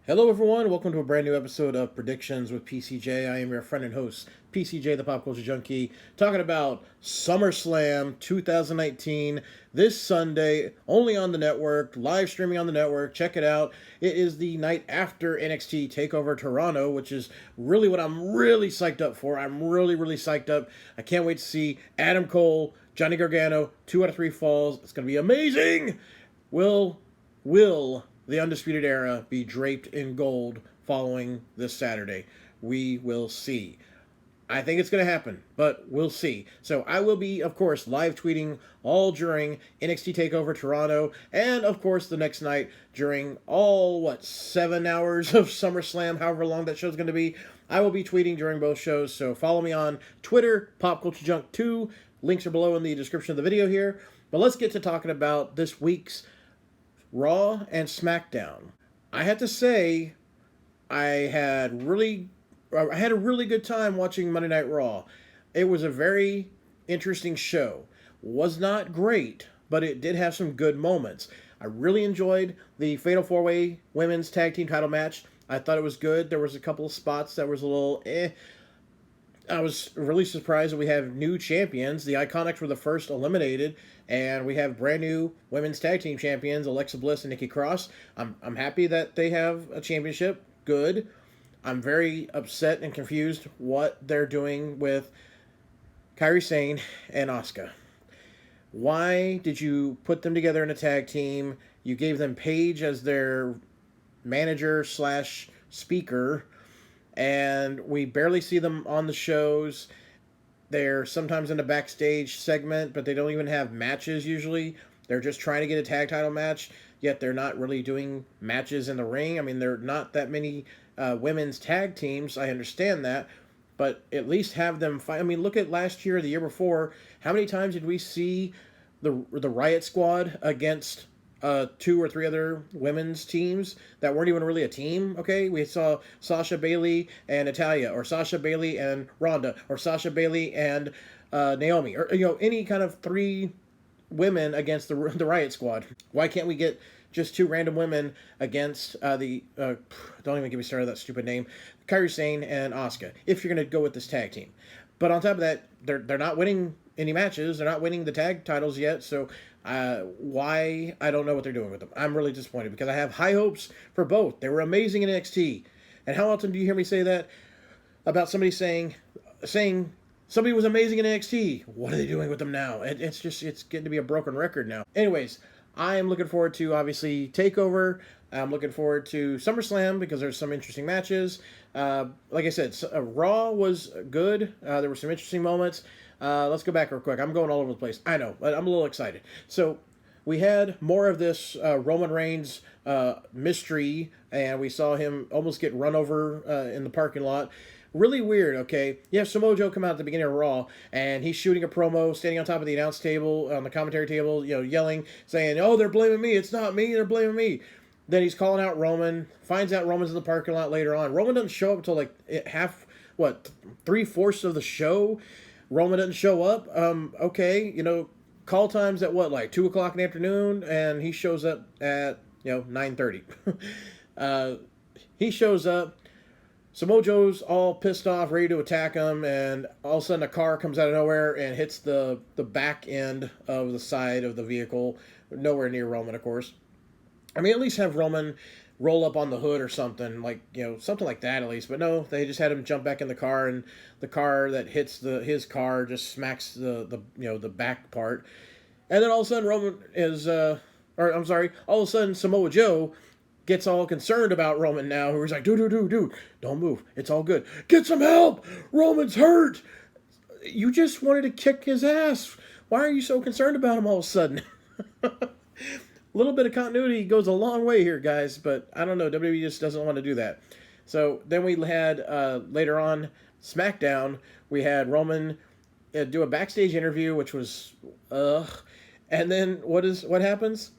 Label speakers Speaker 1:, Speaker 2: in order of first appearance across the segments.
Speaker 1: Hello, everyone. Welcome to a brand new episode of Predictions with PCJ. I am your friend and host, PCJ, the Pop Culture Junkie, talking about SummerSlam 2019 this Sunday, only on the network, live streaming on the network. Check it out. It is the night after NXT TakeOver Toronto, which is really what I'm really psyched up for. I'm really psyched up. I can't wait to see Adam Cole, Johnny Gargano, 2 out of 3 falls. It's going to be amazing. Will the Undisputed Era be draped in gold following this Saturday? We will see. I think it's going to happen, but we'll see. So I will be, of course, live tweeting all during NXT TakeOver Toronto, and of course the next night during all, 7 hours of SummerSlam, however long that show's going to be. I will be tweeting during both shows, so follow me on Twitter, PopCultureJunk2. Links are below in the description of the video here. But let's get to talking about this week's Raw and SmackDown. I have to say, I had a really good time watching Monday Night Raw. It was a very interesting show. Was not great, but it did have some good moments. I really enjoyed the Fatal 4-Way Women's Tag Team title match. I thought it was good. There was a couple of spots that was a little I was really surprised that we have new champions. The Iconics were the first eliminated, and we have brand new women's tag team champions, Alexa Bliss and Nikki Cross. I'm happy that they have a championship. Good. I'm very upset and confused what they're doing with Kairi Sane and Asuka. Why did you put them together in a tag team? You gave them Paige as their manager slash speaker, and we barely see them on the shows. They're sometimes in a backstage segment, but they don't even have matches usually. They're just trying to get a tag title match, yet they're not really doing matches in the ring. I mean, there are not that many women's tag teams. I understand that, but at least have them fight. I mean, look at last year, the year before. How many times did we see the Riot Squad against 2 or 3 other women's teams that weren't even really a team? Okay, we saw Sasha Bailey and Natalya, or Sasha Bailey and Ronda, or Sasha Bailey and Naomi, or any kind of 3 women against the Riot Squad. Why can't we get just 2 random women against don't even get me started on that stupid name, Kairi Sane and Asuka, if you're going to go with this tag team? But on top of that, they're not winning any matches. They're not winning the tag titles yet. So why? I don't know what they're doing with them. I'm really disappointed because I have high hopes for both. They were amazing in NXT. And how often do you hear me say that about somebody saying somebody was amazing in NXT? What are they doing with them now? It's getting to be a broken record now. Anyways, I am looking forward to, obviously, TakeOver. I'm looking forward to SummerSlam because there's some interesting matches. Like I said, Raw was good. There were some interesting moments. Let's go back real quick. I'm going all over the place. I know, but I'm a little excited. So we had more of this Roman Reigns mystery, and we saw him almost get run over in the parking lot. Really weird, okay? You have Samoa Joe come out at the beginning of Raw, and he's shooting a promo, standing on top of the announce table, on the commentary table, yelling, saying, "Oh, they're blaming me. It's not me. They're blaming me." Then he's calling out Roman, finds out Roman's in the parking lot later on. Roman doesn't show up until like 3/4 of the show. Roman doesn't show up. Okay, call time's at 2 o'clock in the afternoon, and he shows up at 9:30. He shows up. Samoa Joe's all pissed off, ready to attack him, and all of a sudden a car comes out of nowhere and hits the back end of the side of the vehicle, nowhere near Roman, of course. I mean, at least have Roman roll up on the hood or something, something like that at least. But no, they just had him jump back in the car, and the car that hits his car just smacks the back part. And then all of a sudden Roman is, all of a sudden Samoa Joe gets all concerned about Roman now, who's like, dude, don't move. It's all good. Get some help. Roman's hurt. You just wanted to kick his ass. Why are you so concerned about him all of a sudden? A little bit of continuity goes a long way here, guys, but I don't know. WWE just doesn't want to do that. So then we had, later on, SmackDown, we had Roman do a backstage interview, which was, and then what happens?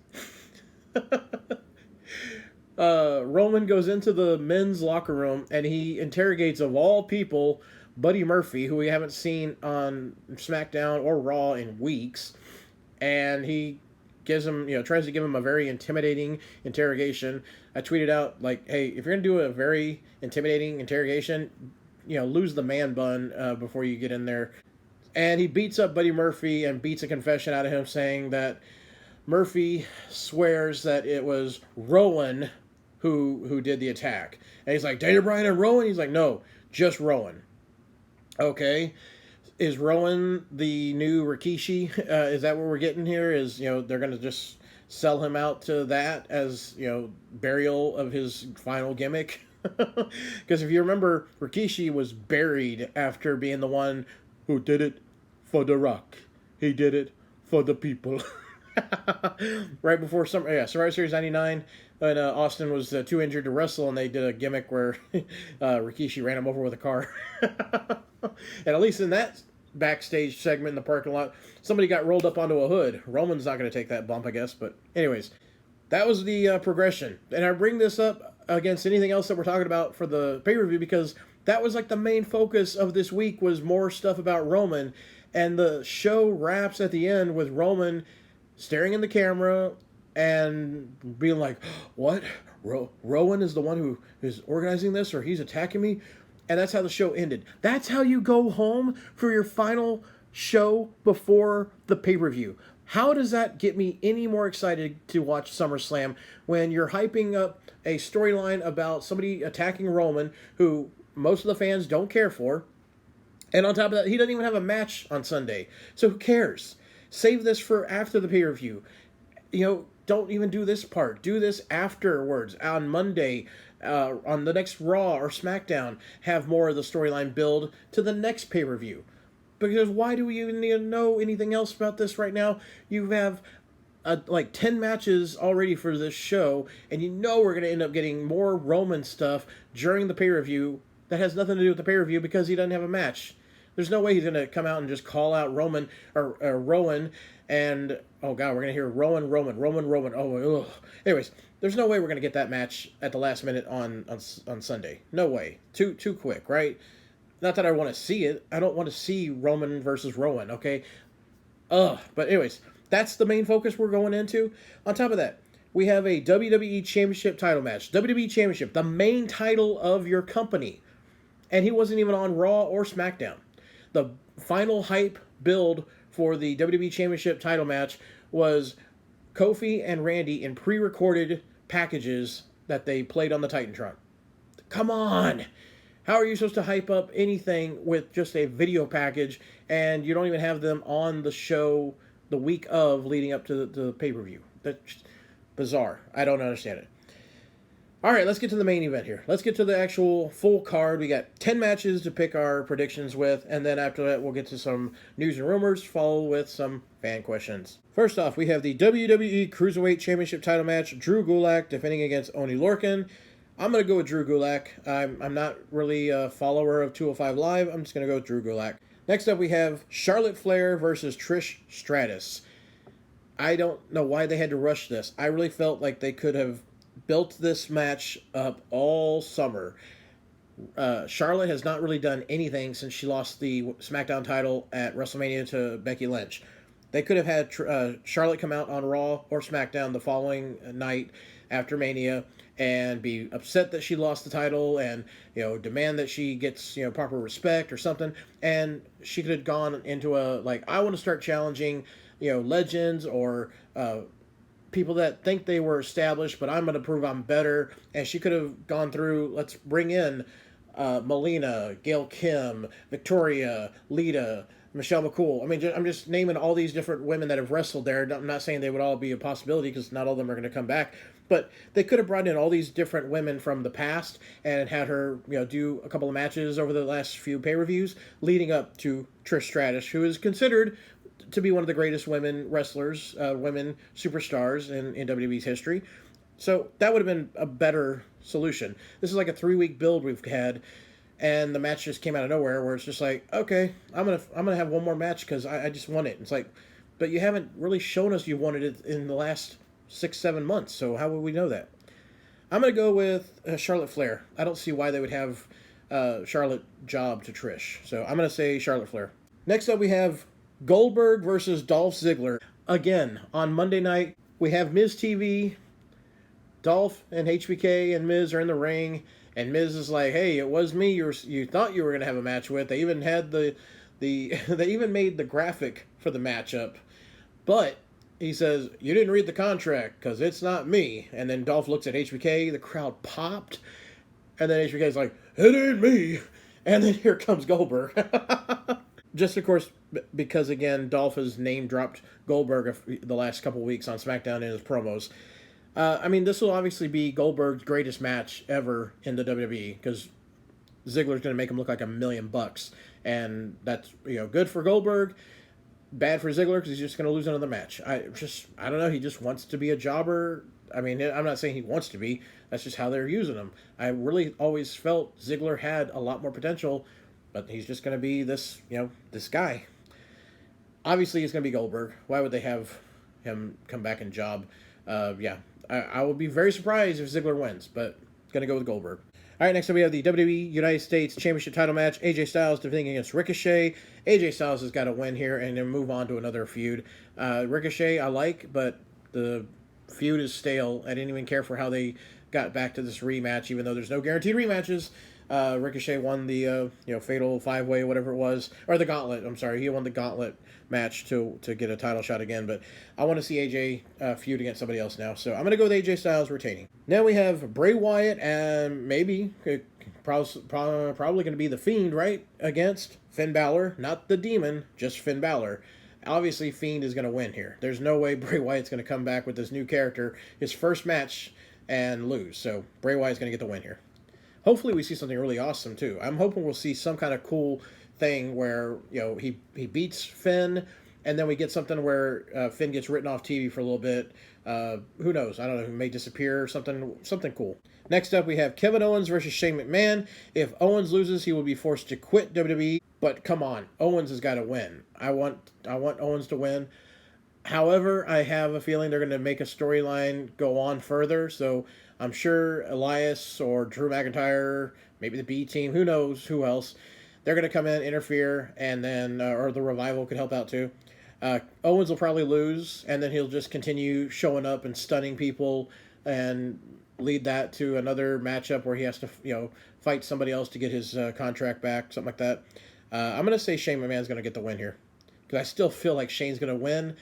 Speaker 1: Roman goes into the men's locker room, and he interrogates, of all people, Buddy Murphy, who we haven't seen on SmackDown or Raw in weeks, and he gives him, tries to give him a very intimidating interrogation. I tweeted out, like, hey, if you're going to do a very intimidating interrogation, lose the man bun before you get in there. And he beats up Buddy Murphy and beats a confession out of him saying that Murphy swears that it was Rowan who did the attack. And he's like, Daniel Bryan and Rowan? He's like, no, just Rowan. Okay. Is Rowan the new Rikishi? Is that what we're getting here? Is, they're going to just sell him out to that as, burial of his final gimmick? Because if you remember, Rikishi was buried after being the one who did it for The Rock. He did it for the people. Right before Survivor Series 99, when Austin was too injured to wrestle, and they did a gimmick where Rikishi ran him over with a car. And at least in that backstage segment in the parking lot, somebody got rolled up onto a hood. Roman's not going to take that bump, I guess. But anyways, that was the progression. And I bring this up against anything else that we're talking about for the pay-per-view because that was like the main focus of this week was more stuff about Roman. And the show wraps at the end with Roman staring in the camera and being like, what? Rowan is the one who is organizing this, or he's attacking me? And that's how the show ended. That's how you go home for your final show before the pay-per-view. How does that get me any more excited to watch SummerSlam when you're hyping up a storyline about somebody attacking Roman, who most of the fans don't care for, and on top of that, he doesn't even have a match on Sunday. So who cares? Save this for after the pay-per-view. Don't even do this part. Do this afterwards on Monday, on the next Raw or SmackDown. Have more of the storyline build to the next pay-per-view. Because why do we even need to know anything else about this right now? You have like 10 matches already for this show, and we're going to end up getting more Roman stuff during the pay-per-view that has nothing to do with the pay-per-view because he doesn't have a match. There's no way he's going to come out and just call out Roman or Rowan and, oh God, we're going to hear Rowan. Oh, ugh. Anyways, there's no way we're going to get that match at the last minute on Sunday. No way. Too quick, right? Not that I want to see it. I don't want to see Roman versus Rowan, okay? But anyways, that's the main focus we're going into. On top of that, we have a WWE Championship title match. WWE Championship, the main title of your company. And he wasn't even on Raw or SmackDown. The final hype build for the WWE Championship title match was Kofi and Randy in pre-recorded packages that they played on the Titantron. Come on! How are you supposed to hype up anything with just a video package and you don't even have them on the show the week of leading up to the pay-per-view? That's bizarre. I don't understand it. All right, let's get to the main event here. Let's get to the actual full card. We got 10 matches to pick our predictions with, and then after that, we'll get to some news and rumors, follow with some fan questions. First off, we have the WWE Cruiserweight Championship title match. Drew Gulak defending against Oney Lorcan. I'm going to go with Drew Gulak. I'm not really a follower of 205 Live. I'm just going to go with Drew Gulak. Next up, we have Charlotte Flair versus Trish Stratus. I don't know why they had to rush this. I really felt like they could have built this match up all summer. Charlotte has not really done anything since she lost the SmackDown title at WrestleMania to Becky Lynch. They could have had Charlotte come out on Raw or SmackDown the following night after Mania and be upset that she lost the title and, demand that she gets, proper respect or something. And she could have gone into I want to start challenging, legends or people that think they were established, but I'm going to prove I'm better. And she could have gone through, let's bring in Melina, Gail Kim, Victoria, Lita, Michelle McCool. I mean, I'm just naming all these different women that have wrestled there. I'm not saying they would all be a possibility because not all of them are going to come back. But they could have brought in all these different women from the past and had her, do a couple of matches over the last few pay-per-views leading up to Trish Stratus, who is considered to be one of the greatest women wrestlers, women superstars in WWE's history. So that would have been a better solution. This is like a 3-week build we've had, and the match just came out of nowhere where it's just like, okay, I'm gonna have one more match because I just want it. It's like, but you haven't really shown us you wanted it in the last 6-7 months, so how would we know that? I'm going to go with Charlotte Flair. I don't see why they would have Charlotte job to Trish, so I'm going to say Charlotte Flair. Next up we have Goldberg versus Dolph Ziggler. again, on Monday night, we have Miz TV. Dolph and HBK and Miz are in the ring, and Miz is like, "Hey, it was me. You thought you were gonna have a match with." They even had they even made the graphic for the matchup, but he says, "You didn't read the contract because it's not me." And then Dolph looks at HBK. The crowd popped, and then HBK's like, "It ain't me." And then here comes Goldberg. Just, of course, because, again, Dolph has name-dropped Goldberg the last couple weeks on SmackDown in his promos. I mean, this will obviously be Goldberg's greatest match ever in the WWE, because Ziggler's going to make him look like $1 million. And that's, good for Goldberg, bad for Ziggler, because he's just going to lose another match. I don't know, he just wants to be a jobber. I mean, I'm not saying he wants to be. That's just how they're using him. I really always felt Ziggler had a lot more potential, but he's just going to be this, this guy. Obviously, he's going to be Goldberg. Why would they have him come back and job? I will be very surprised if Ziggler wins, but going to go with Goldberg. All right, next up we have the WWE United States Championship title match. AJ Styles defending against Ricochet. AJ Styles has got to win here and then move on to another feud. Ricochet I like, but the feud is stale. I didn't even care for how they got back to this rematch, even though there's no guaranteed rematches. Ricochet won the fatal 5-way, whatever it was, or the gauntlet. I'm sorry, he won the gauntlet match to get a title shot again. But I want to see AJ feud against somebody else now, so I'm going to go with AJ Styles retaining. Now we have Bray Wyatt and maybe probably going to be the Fiend, right, against Finn Balor, not the Demon, just Finn Balor. Obviously, Fiend is going to win here. There's no way Bray Wyatt's going to come back with this new character, his first match, and lose. So Bray Wyatt's going to get the win here. Hopefully we see something really awesome, too. I'm hoping we'll see some kind of cool thing where, he beats Finn, and then we get something where Finn gets written off TV for a little bit. Who knows? I don't know. He may disappear or something cool. Next up, we have Kevin Owens versus Shane McMahon. If Owens loses, he will be forced to quit WWE. But come on, Owens has got to win. I want Owens to win. However, I have a feeling they're going to make a storyline go on further, so I'm sure Elias or Drew McIntyre, maybe the B team, who knows, who else, they're going to come in, interfere, and then, or the Revival could help out too. Owens will probably lose, and then he'll just continue showing up and stunning people and lead that to another matchup where he has to, fight somebody else to get his contract back, something like that. I'm going to say Shane McMahon's going to get the win here, because I still feel like Shane's going to win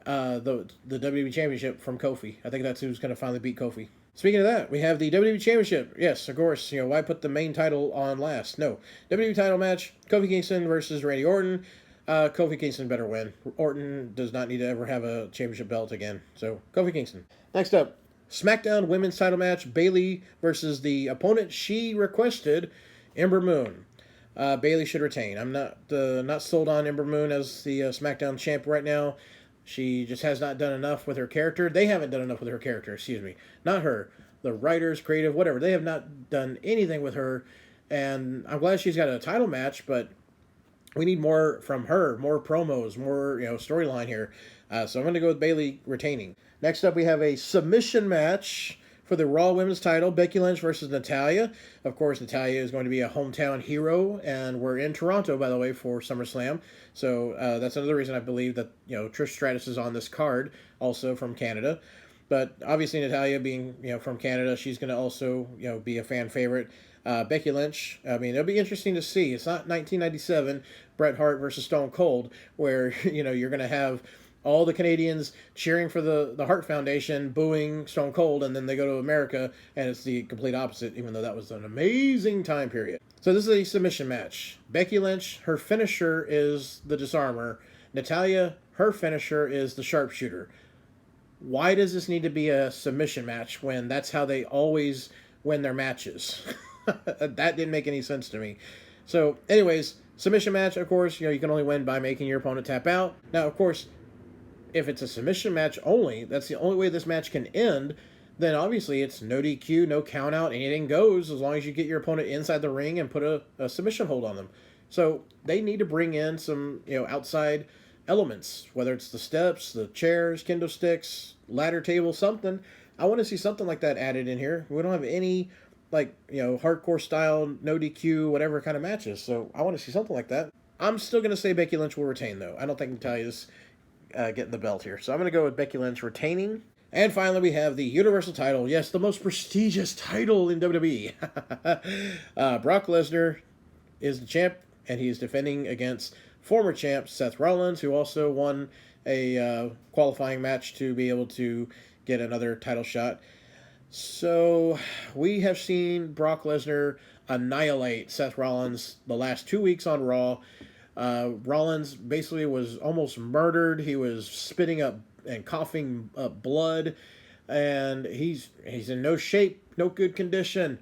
Speaker 1: the WWE Championship from Kofi. I think that's who's going to finally beat Kofi. Speaking of that, we have the WWE Championship. Yes, of course, why put the main title on last? No. WWE title match, Kofi Kingston versus Randy Orton. Kofi Kingston better win. Orton does not need to ever have a championship belt again. So, Kofi Kingston. Next up, SmackDown Women's title match, Bayley versus the opponent she requested, Ember Moon. Bayley should retain. I'm not sold on Ember Moon as the SmackDown champ right now. She just has not done enough with her character. They haven't done enough with her character, excuse me. Not her. The writers, creative, whatever. They have not done anything with her. And I'm glad she's got a title match, but we need more from her. More promos, more storyline here. So I'm going to go with Bayley retaining. Next up, we have a submission match for the Raw Women's title, Becky Lynch versus Natalya. Of course, Natalya is going to be a hometown hero, and we're in Toronto, by the way, for SummerSlam. So that's another reason I believe that Trish Stratus is on this card, also from Canada. But obviously, Natalya being from Canada, she's going to also be a fan favorite. Becky Lynch, I mean, it'll be interesting to see. It's not 1997 Bret Hart versus Stone Cold, where you're going to have all the Canadians cheering for the Hart Foundation, booing Stone Cold, and then they go to America, and it's the complete opposite, even though that was an amazing time period. So this is a submission match. Becky Lynch, her finisher is the disarmer. Natalya, her finisher is the sharpshooter. Why does this need to be a submission match when that's how they always win their matches? That didn't make any sense to me. So, anyways, submission match, of course, you can only win by making your opponent tap out. Now, of course, if it's a submission match only, that's the only way this match can end, then obviously it's no DQ, no count out, anything goes as long as you get your opponent inside the ring and put a submission hold on them. So they need to bring in some outside elements, whether it's the steps, the chairs, kendo sticks, ladder table, something. I want to see something like that added in here. We don't have any hardcore style, no DQ, whatever kind of matches. So I want to see something like that. I'm still going to say Becky Lynch will retain, though. I don't think Natalya's getting the belt here. So I'm going to go with Becky Lynch retaining. And finally, we have the Universal title. Yes, the most prestigious title in WWE. Brock Lesnar is the champ, and he's defending against former champ Seth Rollins, who also won a qualifying match to be able to get another title shot. So we have seen Brock Lesnar annihilate Seth Rollins the last 2 weeks on Raw. Rollins basically was almost murdered. He was spitting up and coughing up blood, and he's in no shape, no good condition.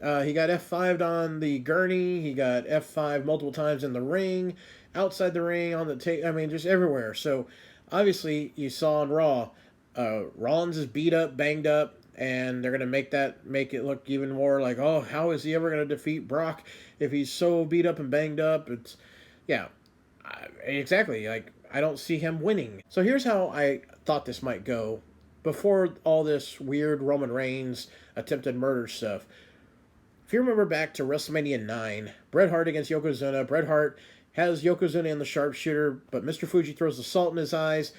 Speaker 1: He got F5'd on the gurney. He got F5 multiple times in the ring, outside the ring, on the tape. I mean, just everywhere. So obviously, you saw on Raw, Rollins is beat up, banged up, and they're gonna make it look even more like, oh, how is he ever gonna defeat Brock if he's so beat up and banged up? It's exactly. Like, I don't see him winning. So here's how I thought this might go before all this weird Roman Reigns attempted murder stuff. If you remember back to WrestleMania 9, Bret Hart against Yokozuna, Bret Hart has Yokozuna in the sharpshooter, but Mr. Fuji throws the salt in his eyes.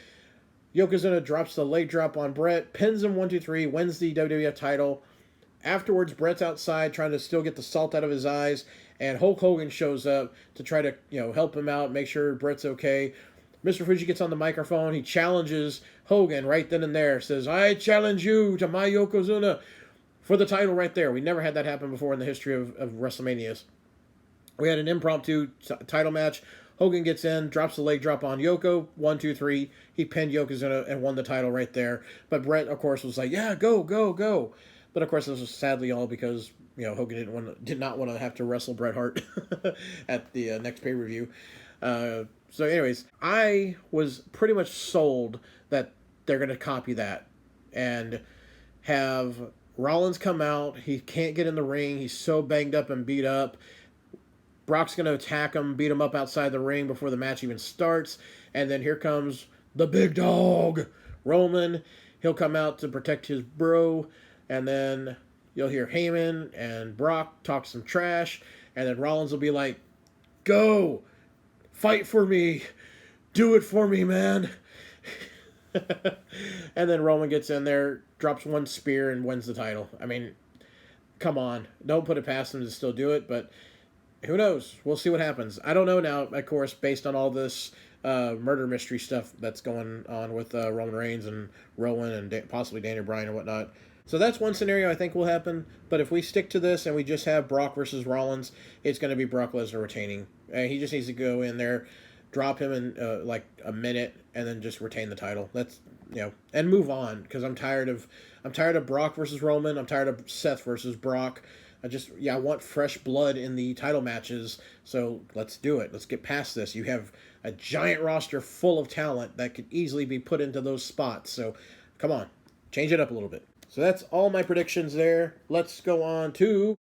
Speaker 1: Yokozuna drops the leg drop on Bret, pins him 1-2-3, wins the WWF title. Afterwards, Bret's outside trying to still get the salt out of his eyes, and Hulk Hogan shows up to try to, help him out, make sure Bret's okay. Mr. Fuji gets on the microphone. He challenges Hogan right then and there. Says, I challenge you to my Yokozuna for the title right there. We never had that happen before in the history of WrestleManias. We had an impromptu title match. Hogan gets in, drops the leg drop on Yoko, 1-2-3. He pinned Yokozuna and won the title right there. But Bret, of course, was like, yeah, go, go, go. But, of course, this was sadly all because, Hogan did not want to have to wrestle Bret Hart at the next pay-per-view. So anyways, I was pretty much sold that they're going to copy that and have Rollins come out. He can't get in the ring. He's so banged up and beat up. Brock's going to attack him, beat him up outside the ring before the match even starts. And then here comes the big dog, Roman. He'll come out to protect his bro. And then you'll hear Heyman and Brock talk some trash. And then Rollins will be like, go! Fight for me. Do it for me, man. And then Roman gets in there, drops one spear, and wins the title. I mean, come on. Don't put it past him to still do it, but who knows? We'll see what happens. I don't know now, of course, based on all this murder mystery stuff that's going on with Roman Reigns and Rowan and possibly Daniel Bryan and whatnot. So that's one scenario I think will happen. But if we stick to this and we just have Brock versus Rollins, it's going to be Brock Lesnar retaining. He just needs to go in there, drop him in like a minute, and then just retain the title. That's and move on, because I'm tired of Brock versus Roman. I'm tired of Seth versus Brock. I want fresh blood in the title matches. So let's do it. Let's get past this. You have a giant roster full of talent that could easily be put into those spots. So come on, change it up a little bit. So that's all my predictions there. Let's go on to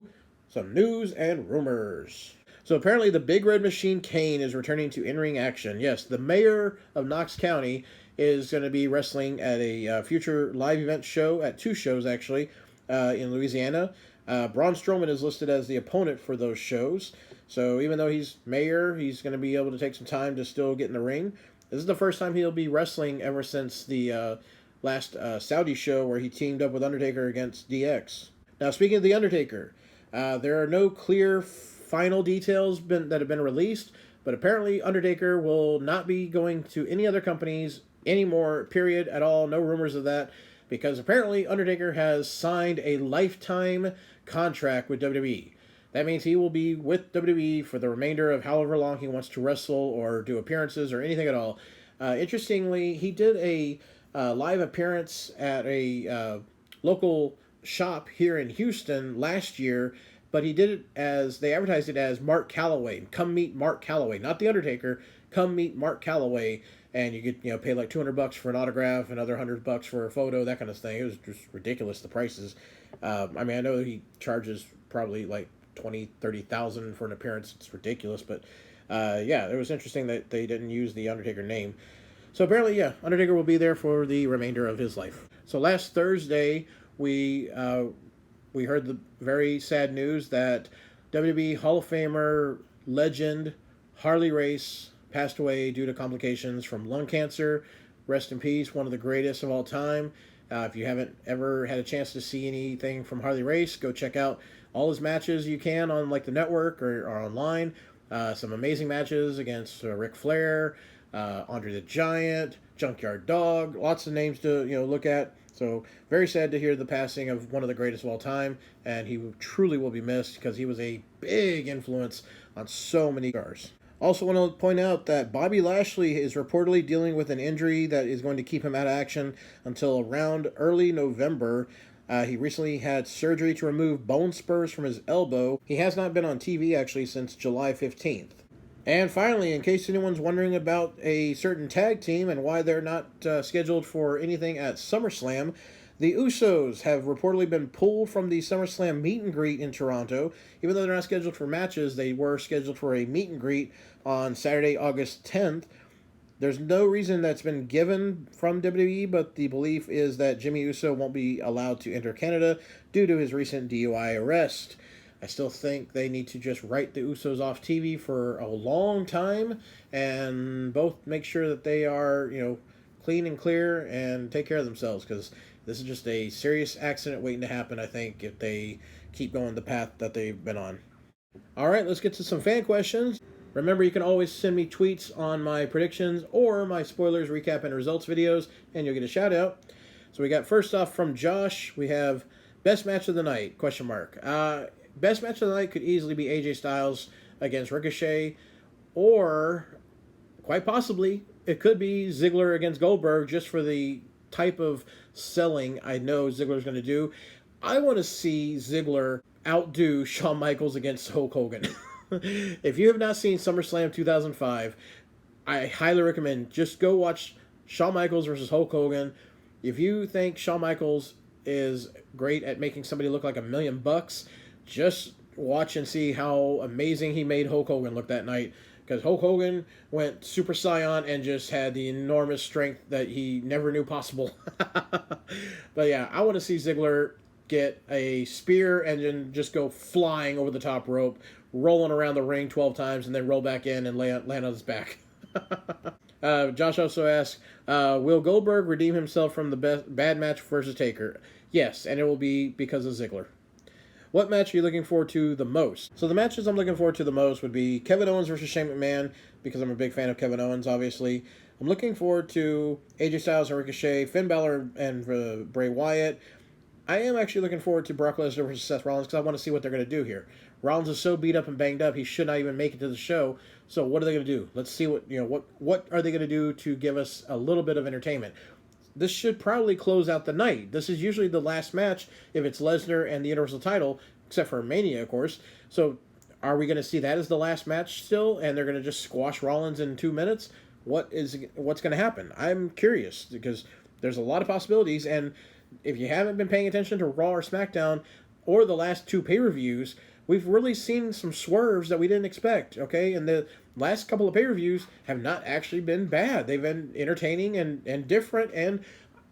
Speaker 1: some news and rumors. So apparently the Big Red Machine Kane is returning to in-ring action. Yes, the mayor of Knox County is going to be wrestling at a future live event show, at 2 shows actually, in Louisiana. Braun Strowman is listed as the opponent for those shows. So even though he's mayor, he's going to be able to take some time to still get in the ring. This is the first time he'll be wrestling ever since the last Saudi show where he teamed up with Undertaker against DX. Now, speaking of The Undertaker, there are no clear final details that have been released, but apparently Undertaker will not be going to any other companies anymore, period, at all. No rumors of that, because apparently Undertaker has signed a lifetime contract with WWE. That means he will be with WWE for the remainder of however long he wants to wrestle or do appearances or anything at all. Interestingly, he did a live appearance at a local shop here in Houston last year, but he did it as, they advertised it as Mark Calloway. Come meet Mark Calloway, not The Undertaker. Come meet Mark Calloway, and you get pay like $200 for an autograph, another $100 for a photo, that kind of thing. It was just ridiculous, the prices. I know he charges probably like $20,000-$30,000 for an appearance. It's ridiculous, but it was interesting that they didn't use the Undertaker name. So apparently, Undertaker will be there for the remainder of his life. So last Thursday, we heard the very sad news that WWE Hall of Famer legend Harley Race passed away due to complications from lung cancer. rest in peace, one of the greatest of all time. If you haven't ever had a chance to see anything from Harley Race, go check out all his matches you can on like the network or online. Some amazing matches against Ric Flair, Andre the Giant, Junkyard Dog, lots of names to look at. So very sad to hear the passing of one of the greatest of all time, and he truly will be missed because he was a big influence on so many stars. Also want to point out that Bobby Lashley is reportedly dealing with an injury that is going to keep him out of action until around early November. He recently had surgery to remove bone spurs from his elbow. He has not been on TV actually since July 15th. And finally, in case anyone's wondering about a certain tag team and why they're not scheduled for anything at SummerSlam, the Usos have reportedly been pulled from the SummerSlam meet and greet in Toronto. Even though they're not scheduled for matches, they were scheduled for a meet and greet on Saturday, August 10th. There's no reason that's been given from WWE, but the belief is that Jimmy Uso won't be allowed to enter Canada due to his recent DUI arrest. I still think they need to just write the Usos off TV for a long time and both make sure that they are, clean and clear and take care of themselves, because this is just a serious accident waiting to happen, I think, if they keep going the path that they've been on. All right, let's get to some fan questions. Remember, you can always send me tweets on my predictions or my spoilers, recap, and results videos, and you'll get a shout out. So we got, first off, from Josh, we have best match of the night, question mark. Best match of the night could easily be AJ Styles against Ricochet, or quite possibly it could be Ziggler against Goldberg, just for the type of selling I know Ziggler's going to do. I want to see Ziggler outdo Shawn Michaels against Hulk Hogan. If you have not seen SummerSlam 2005, I highly recommend just go watch Shawn Michaels versus Hulk Hogan. If you think Shawn Michaels is great at making somebody look like $1 million, just watch and see how amazing he made Hulk Hogan look that night. Because Hulk Hogan went Super Saiyan and just had the enormous strength that he never knew possible. But yeah, I want to see Ziggler get a spear and then just go flying over the top rope, rolling around the ring 12 times, and then roll back in and land on his back. Josh also asks, will Goldberg redeem himself from the bad match versus Taker? Yes, and it will be because of Ziggler. What match are you looking forward to the most? So the matches I'm looking forward to the most would be Kevin Owens versus Shane McMahon, because I'm a big fan of Kevin Owens, obviously. I'm looking forward to AJ Styles and Ricochet, Finn Balor and Bray Wyatt. I am actually looking forward to Brock Lesnar versus Seth Rollins, because I want to see what they're going to do here. Rollins is so beat up and banged up, he should not even make it to the show. So what are they going to do? Let's see what are they going to do to give us a little bit of entertainment. This should probably close out the night. This is usually the last match if it's Lesnar and the Universal title, except for Mania, of course. So are we going to see that as the last match still, and they're going to just squash Rollins in 2 minutes? What's going to happen? I'm curious, because there's a lot of possibilities, and if you haven't been paying attention to Raw or SmackDown or the last two pay-per-views, we've really seen some swerves that we didn't expect, okay? And the last couple of pay-per-views have not actually been bad. They've been entertaining and different and,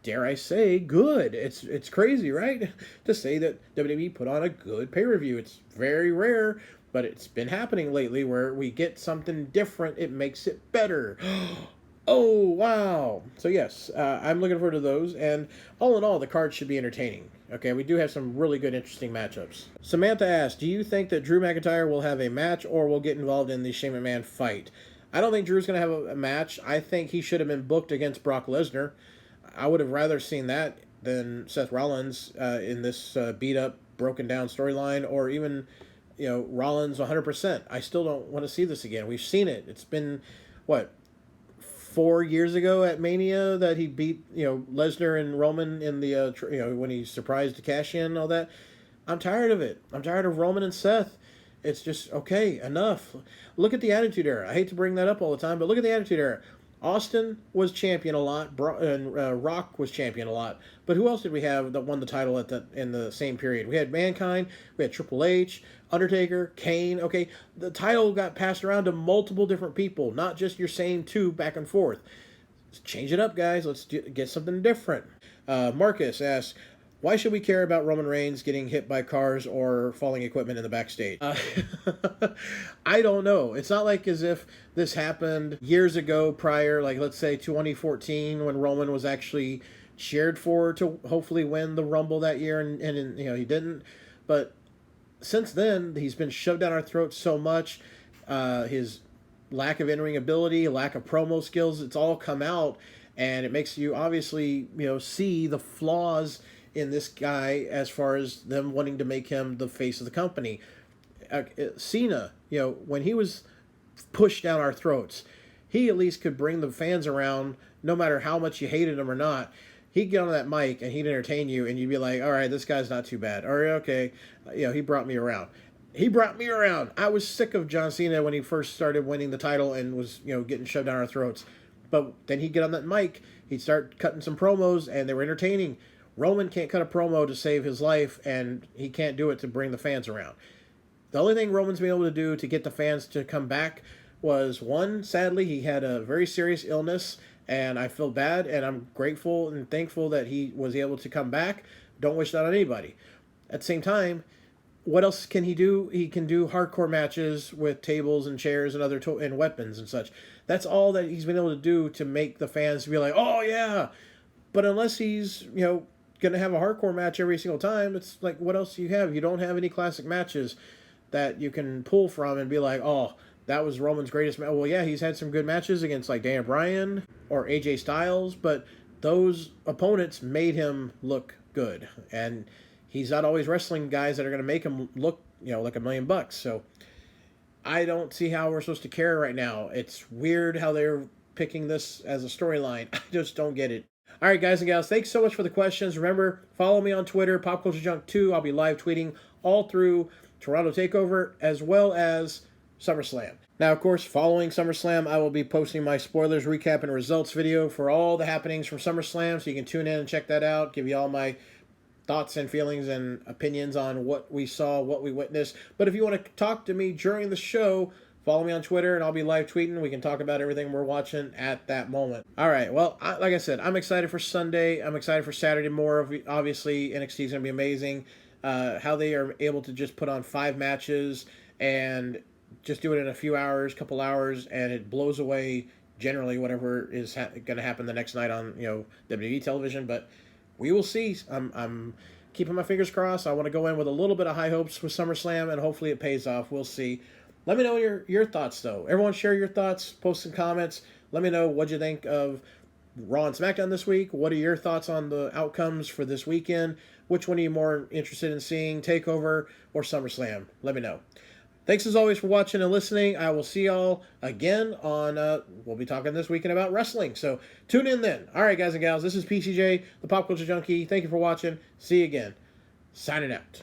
Speaker 1: dare I say, good. It's crazy, right? To say that WWE put on a good pay-per-view. It's very rare, but it's been happening lately where we get something different. It makes it better. Oh, wow. So yes, I'm looking forward to those, and all in all, the card should be entertaining. Okay, we do have some really good, interesting matchups. Samantha asked, do you think that Drew McIntyre will have a match or will get involved in the Shane McMahon fight? I don't think Drew's going to have a match. I think he should have been booked against Brock Lesnar. I would have rather seen that than Seth Rollins in this beat-up, broken-down storyline, or even, Rollins 100%. I still don't want to see this again. We've seen it. It's been, 4 years ago at Mania that he beat, Lesnar and Roman in the, when he surprised to cash in and all that. I'm tired of it. I'm tired of Roman and Seth. It's just, okay, enough. Look at the Attitude Era. I hate to bring that up all the time, but look at the Attitude Era. Austin was champion a lot, and Rock was champion a lot. But who else did we have that won the title in the same period? We had Mankind, we had Triple H, Undertaker, Kane. Okay, the title got passed around to multiple different people, not just your same two back and forth. Let's change it up, guys. Let's get something different. Marcus asks, why should we care about Roman Reigns getting hit by cars or falling equipment in the backstage? I don't know. It's not like as if this happened years ago prior, like let's say 2014 when Roman was actually cheered for to hopefully win the Rumble that year, and you know, he didn't. But since then, he's been shoved down our throats so much. His lack of in-ring ability, lack of promo skills, it's all come out, and it makes you obviously, you know, see the flaws in this guy as far as them wanting to make him the face of the company. Cena, you know, when he was pushed down our throats, he at least could bring the fans around no matter how much you hated him or not. He'd get on that mic and he'd entertain you, and you'd be like, all right, this guy's not too bad. Or, okay, you know, he brought me around. He brought me around. I was sick of John Cena when he first started winning the title and was, you know, getting shoved down our throats. But then he'd get on that mic, he'd start cutting some promos, and they were entertaining. Roman can't cut a promo to save his life, and he can't do it to bring the fans around. The only thing Roman's been able to do to get the fans to come back was, one, sadly, he had a very serious illness, and I feel bad, and I'm grateful and thankful that he was able to come back. Don't wish that on anybody. At the same time, what else can he do? He can do hardcore matches with tables and chairs and other and weapons and such. That's all that he's been able to do to make the fans be like, oh yeah. But unless he's, you know, going to have a hardcore match every single time, it's like, what else do you have? You don't have any classic matches that you can pull from and be like, oh, that was Roman's greatest match. Well, yeah, he's had some good matches against like Daniel Bryan or AJ Styles, but those opponents made him look good. And he's not always wrestling guys that are going to make him look, you know, like $1 million. So I don't see how we're supposed to care right now. It's weird how they're picking this as a storyline. I just don't get it. All right, guys and gals, thanks so much for the questions. Remember, follow me on Twitter, Pop Culture Junk 2. I'll be live tweeting all through Toronto TakeOver as well as SummerSlam. Now, of course, following SummerSlam, I will be posting my spoilers, recap, and results video for all the happenings from SummerSlam, so you can tune in and check that out, give you all my thoughts and feelings and opinions on what we saw, what we witnessed. But if you want to talk to me during the show, follow me on Twitter, and I'll be live tweeting. We can talk about everything we're watching at that moment. All right. Well, like I said, I'm excited for Sunday. I'm excited for Saturday more. Obviously, NXT is going to be amazing. How they are able to just put on 5 matches and just do it in a few hours, couple hours, and it blows away generally whatever is going to happen the next night on, you know, WWE television. But we will see. I'm keeping my fingers crossed. I want to go in with a little bit of high hopes with SummerSlam, and hopefully it pays off. We'll see. Let me know your thoughts, though. Everyone share your thoughts, post some comments. Let me know what you think of Raw and SmackDown this week. What are your thoughts on the outcomes for this weekend? Which one are you more interested in seeing, TakeOver or SummerSlam? Let me know. Thanks as always for watching and listening. I will see y'all again on, we'll be talking this weekend about wrestling. So tune in then. All right, guys and gals, this is PCJ, the Pop Culture Junkie. Thank you for watching. See you again. Signing out.